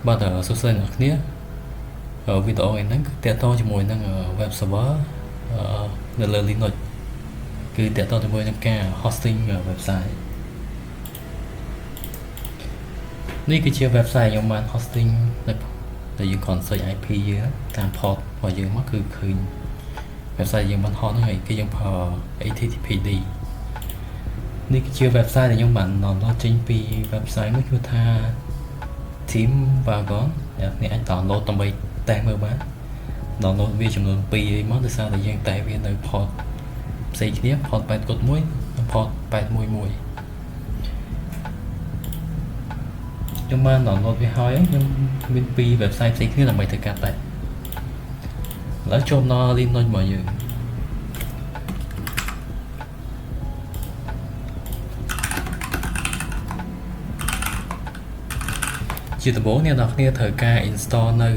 បាទសួស្តីអ្នកគ្នាវីដេអូនេះគឺតាក់ទងជាមួយនឹង web server នៅលើ Linux គឺតាក់ទងជាមួយនឹងការ hosting website នេះគឺជា website ខ្ញុំបាន hosting ដែលយើង configure IP យើងតាម port របស់យើងមកគឺឃើញ website យើងបាន host ហ្នឹងហើយគឺយើងប្រើ HTTPD នេះគឺជា website ដែលខ្ញុំបាន download ចេញពី website នោះគឺថា Team Wagon អ្នកនេះអាច download ដើម្បីតេស្តមើលបាន download វាចំនួន2ឯមកដោយសារតែយើងតេស្តវានៅ port ផ្សេងគ្នា port 8.1 និង port 8.11 ខ្ញុំបាន download វាហើយខ្ញុំមាន2 website ផ្សេងគ្នាដើម្បីធ្វើការតេស្តឥឡូវចូលដល់ Linux របស់យើងជាដំបូងអ្នកនរគ្នាត្រូវការ install នៅ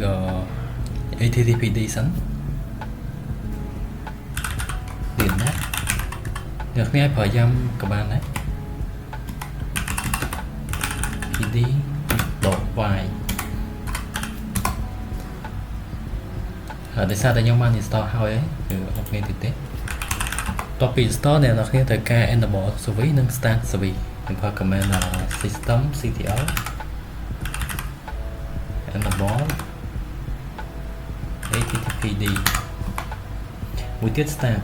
HTTPD សិនទៀតណាអ្នកគ្នាឲ្យប្រើយ៉ាំក៏បានដែរ pd.y ដោយសារតែខ្ញុំបាន install ហើយគឺអត់មានទៀតទេតទៅពី install អ្នកនរគ្នាត្រូវការ enable service និង start service ខ្ញុំប្រើ command systemctl enable httpd មួយទៀត start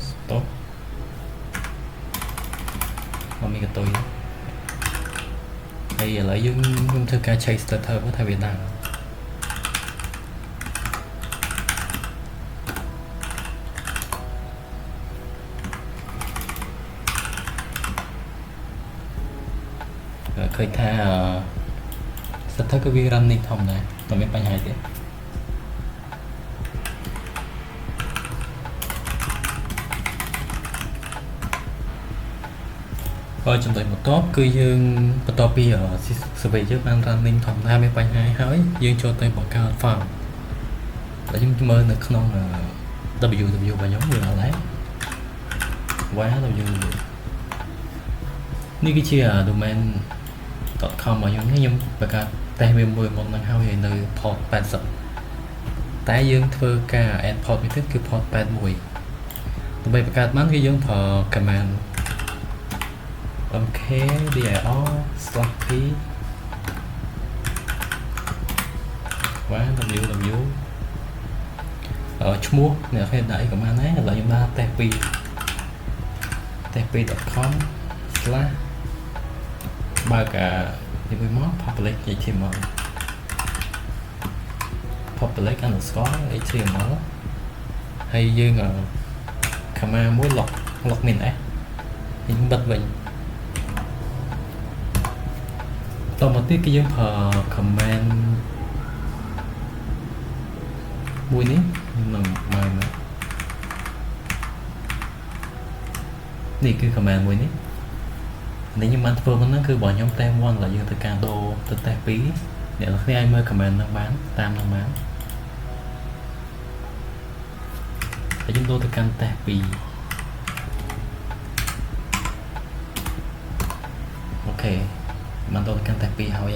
stop មកមានកតុយហើយឥឡូវយើងខ្ញុំធ្វើការ check status មើលថាវាដើរឃើញថា status គឺវា running ធម្មតាតែមានបញ្ហាទេហើយចំណុចបន្ទាប់គឺយើងបន្ទាប់ពី survey យើងបាន running ធម្មតាមានបញ្ហាហើយយើងចូលទៅបង្កើត file តែខ្ញុំមើលនៅក្នុង www របស់ខ្ញុំវាអត់ដែរ www នេះគឺជា domain.com របស់ខ្ញុំបង្កើតតេស្តវាមួយមុនហ្នឹងហើយនៅ port 80តែយើងធ្វើការ add port មួយទៀតគឺ port 81ដើម្បីបង្កើតបានគឺយើងប្រើ command mkdir/p www ឈ្មោះអ្នកគេដាក់អីក៏បានដែរឥឡូវខ្ញុំដាក់ test2.com/ បើកនេះមួយមក public html public underscore html ហើយយើង command មួយ login s យើងបិទវិញតមកទៀតគឺយើងប្រើ command មួយនេះនឹងមកនេះគឺ command មួយនេះខ្ញុំបានធ្វើហ្នឹងគឺបងខ្ញុំតេស្ត1ហើយយើងត្រូវការដូរទៅតេស្ត2អ្នកនរគ្នាអាចមើល command ហ្នឹងបានតាមហ្នឹងបានហើយយើងដូរទៅកាន់តេស្ត2អូខេបានដូរទៅកាន់តេស្ត2ហើយ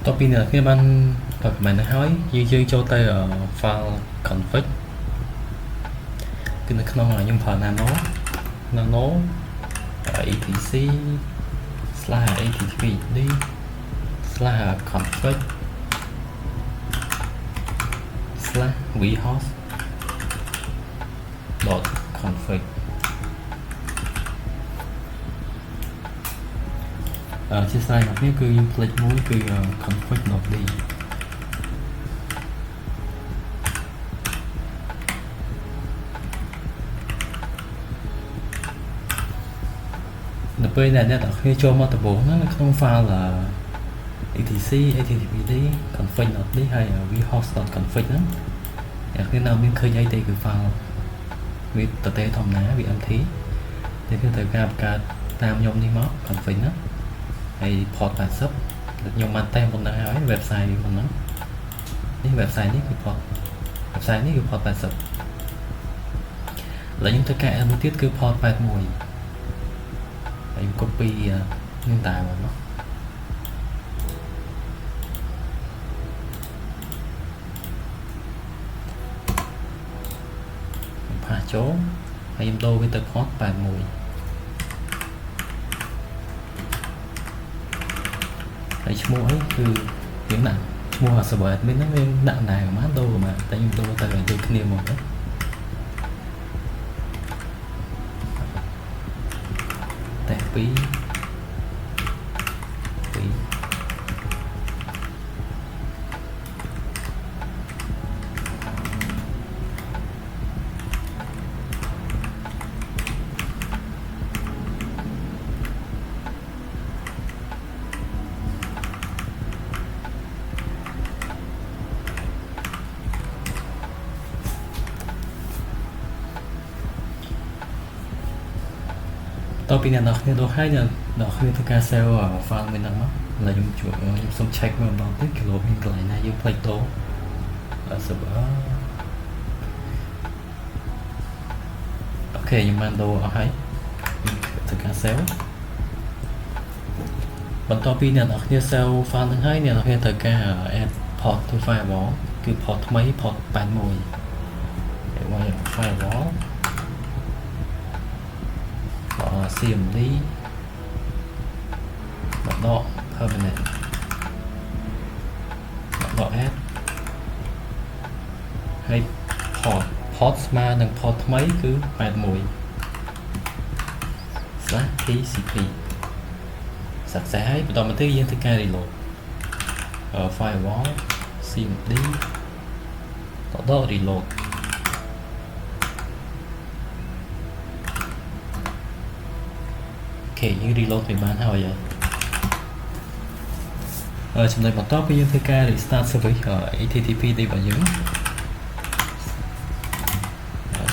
តទៅពីអ្នកនរគ្នាបានប្រើ command ហ្នឹងហើយយើងចូលទៅ file config គឺនៅក្នុងខ្ញុំប្រើ nano etc/httpd/config/vhost.config ជាស្អីមកនេះគឺខ្ញុំ click មួយគឺ config.d នៅពេលដែលអ្នកនរគ្នាចូលមកដំបូងហ្នឹងនៅក្នុង file etc httpd config.d ហើយ vhost.config ហ្នឹងអ្នកគ្នានៅមានឃើញអីទេគឺ file វាតទេធម្មតាវា empty តែគឺត្រូវការបង្កើតតាមខ្ញុំនេះមក config ណាហើយ port 80ខ្ញុំបានតែមុនហ្នឹងហើយ website មុនហ្នឹងនេះ website នេះគឺ port website នេះគឺ port 80 ឥឡូវខ្ញុំធ្វើការ add មួយទៀតគឺ port 81 ហើយ copy នឹងតែមកផាសចូលហើយខ្ញុំដូរវាទៅ port 81ហើយឈ្មោះអីគឺយើងដាក់ឈ្មោះ server admin ហ្នឹងយើងដាក់ដែរប្រហែលដូរប្រហែលតែខ្ញុំដូរទៅឲ្យដូចគ្នាមកទៅតែ2 តទៅពីអ្នកនរគ្នាដូរហើយអ្នកនរគ្នាធ្វើការ save file មួយហ្នឹងមកឥឡូវខ្ញុំសុំ check មើលម្ដងទៀតគីឡូមានកន្លែងណាយើងផ្លេចដូរ server អូខេខ្ញុំបានដូរអស់ហើយធ្វើការ save បន្ទាប់ពីអ្នកនរគ្នា save file ហ្នឹងហើយអ្នកនរគ្នាត្រូវការ add port to firewall គឺ port ថ្មី port 81ហើយ firewall CMD មកដក permanent មកដក add ហើយ port ស្មើនឹង port ថ្មីគឺ 81/TCP សាក់សែហើយបន្តមកទៀតយើងធ្វើការ reload firewall CMD ដក reloadយើង reload ទៅបានហើយចំណុចបន្តគឺយើងធ្វើការ restart service HTTPD របស់យើង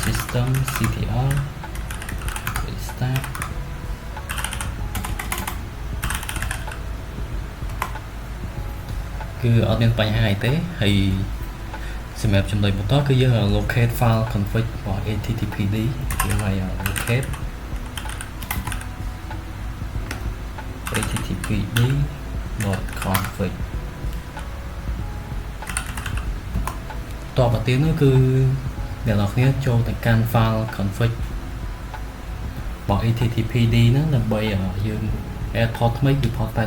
system ctl restart គឺអត់មានបញ្ហាអីទេហើយសម្រាប់ចំណុចបន្តគឺយើង locate file config របស់ HTTPD យើងឲ្យ locate httpd.config តបទៅទៀតនោះគឺអ្នកនរគ្នាចូលទៅកាន់ file config របស់ httpd ហ្នឹងដើម្បីយើង add port ថ្មីគឺ port 81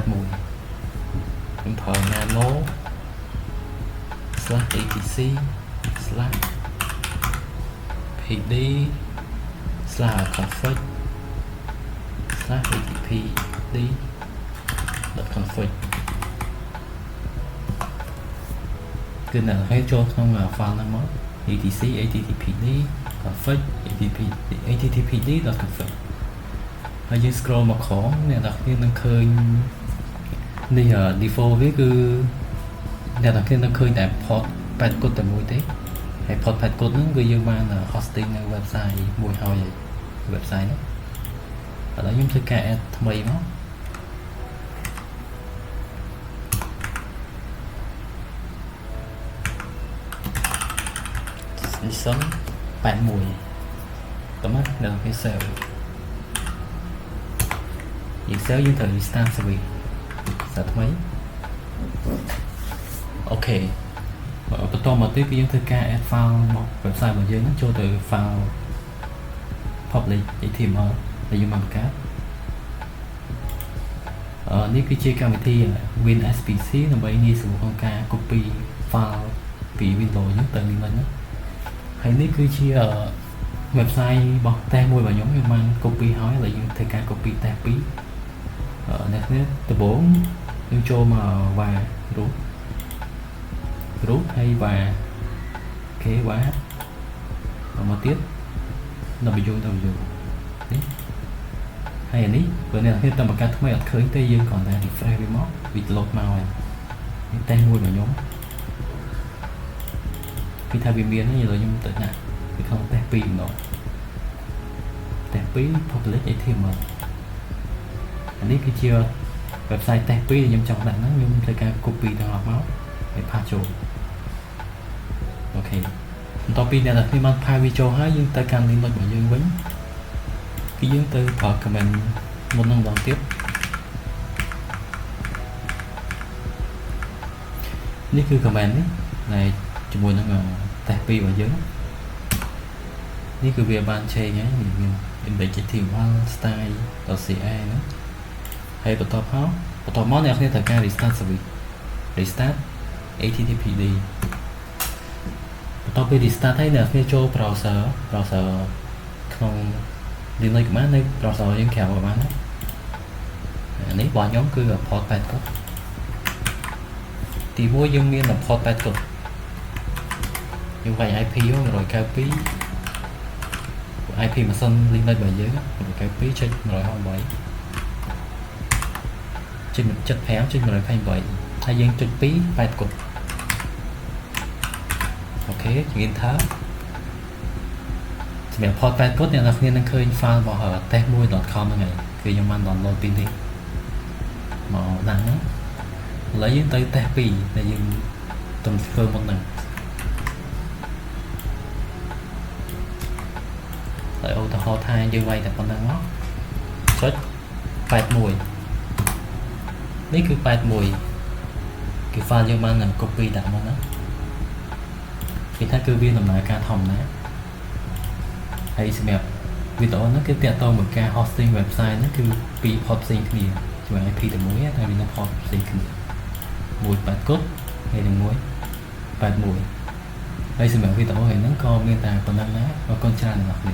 ខ្ញុំប្រើ nano/atc/pd/httpd.config គឺអ្នកនរគ្នាចូលក្នុង file ហ្នឹងមក etc httpd config httpd.config ហើយយើង scroll មកក្រោមអ្នកនរគ្នានឹងឃើញនេះ default វាគឺអ្នកនរគ្នានឹងឃើញតែ port 8 គត់តែមួយទេហើយ port 8 គត់ហ្នឹងគឺយើងបាន hosting នៅ website មួយហើយ website ហ្នឹងឥឡូវខ្ញុំធ្វើការ add ថ្មីមក listen 81តើមកនៅគេ save យើង save យើងត្រូវ restart service សាថ្មីអូខេបន្តមកទៀតគឺយើងធ្វើការ add file មក website របស់យើងហ្នឹងចូលទៅ file public html ដែលយើងបានបង្កើតនេះគឺជាកម្មវិធី WinSPC ដើម្បីងាយស្រួលក្នុងការ copy file ពី Windows ហ្នឹងទៅ Linux ហ្នឹងហើយនេះគឺជា website របស់ test មួយរបស់ខ្ញុំបាន copy ហើយឥឡូវយើងធ្វើការ copy test 2អ្នកនេះដំបូងយើងចូលមក va root ហើយ va អូខេ va មកទៀត www នេះហើយអានេះបើអ្នកនេះតាមបង្កើតថ្មីអត់ឃើញទេយើងគ្រាន់តែ refresh វាមកវា load មកហើយនេះ test មួយរបស់ខ្ញុំពីថាវាមានហើយឥឡូវខ្ញុំទៅដាក់ពីក្នុង test 2 ម្ដង test 2 public html អានេះគឺជា website test 2ដែលខ្ញុំចង់ដាក់ហ្នឹងខ្ញុំត្រូវការ copy ទាំងអស់មកហើយផាសចូលអូខេបន្ទាប់ពីអ្នកទាំងគ្នាបានផាសវាចូលហើយយើងទៅកាន់ Linux របស់យើងវិញគឺយើងទៅប្រើ command một năng đón tiếpนี่คือ comment នេះដែលជាមួយនឹងតេស្ត2របស់យើងនេះគឺវាបានឆេងហើយមាន indicative style .ca ហ្នឹងហើយបន្តមកអ្នកគ្នាត្រូវការ restart service restart httpd បន្ទាប់ពី restart ហើយអ្នកគ្នាចូល browser ក្នុង Linux បាននៅ browser យើងក្រៅបានណានេះរបស់ខ្ញុំគឺ port 80ទី1យើងមាន port 80យើងវាយ IP 192 IP ម៉ាស៊ីន Linux របស់យើង 192.168.75.128 ហើយយើងចុច2 8 កុដអូខេជំនាញថាសម្រាប់ port 8 កុដអ្នកនរគ្នានឹងឃើញ file របស់ test1.com ហ្នឹងហើយគឺខ្ញុំបាន download ពីនេះមកដាក់ហ្នឹងឥឡូវយើងទៅ test 2ដែលយើងទំធ្វើមុនហ្នឹងហើយឧទាហរណ៍ថាយើងវាយតែប៉ុណ្្នឹងមកចុច81នេះគឺ81គឺ file យើងបាននឹង copy ដាក់មកណាគេថាគឺវាដំណើរការធម្មតាហើយសម្រាប់វីដេអូហ្នឹងគឺតាក់ទងមួយការ hosting website ហ្នឹងគឺពី port ផ្សេងគ្នាជាមួយ IP តែមួយតែវានៅ port ផ្សេងគ្នាមួយ8 កុដហើយនឹងមួយ81ហើយសម្រាប់វីដេអូហ្នឹងក៏មានតែប៉ុណ្្នឹងដែរអរគុណច្រើនអ្នកនរគ្នា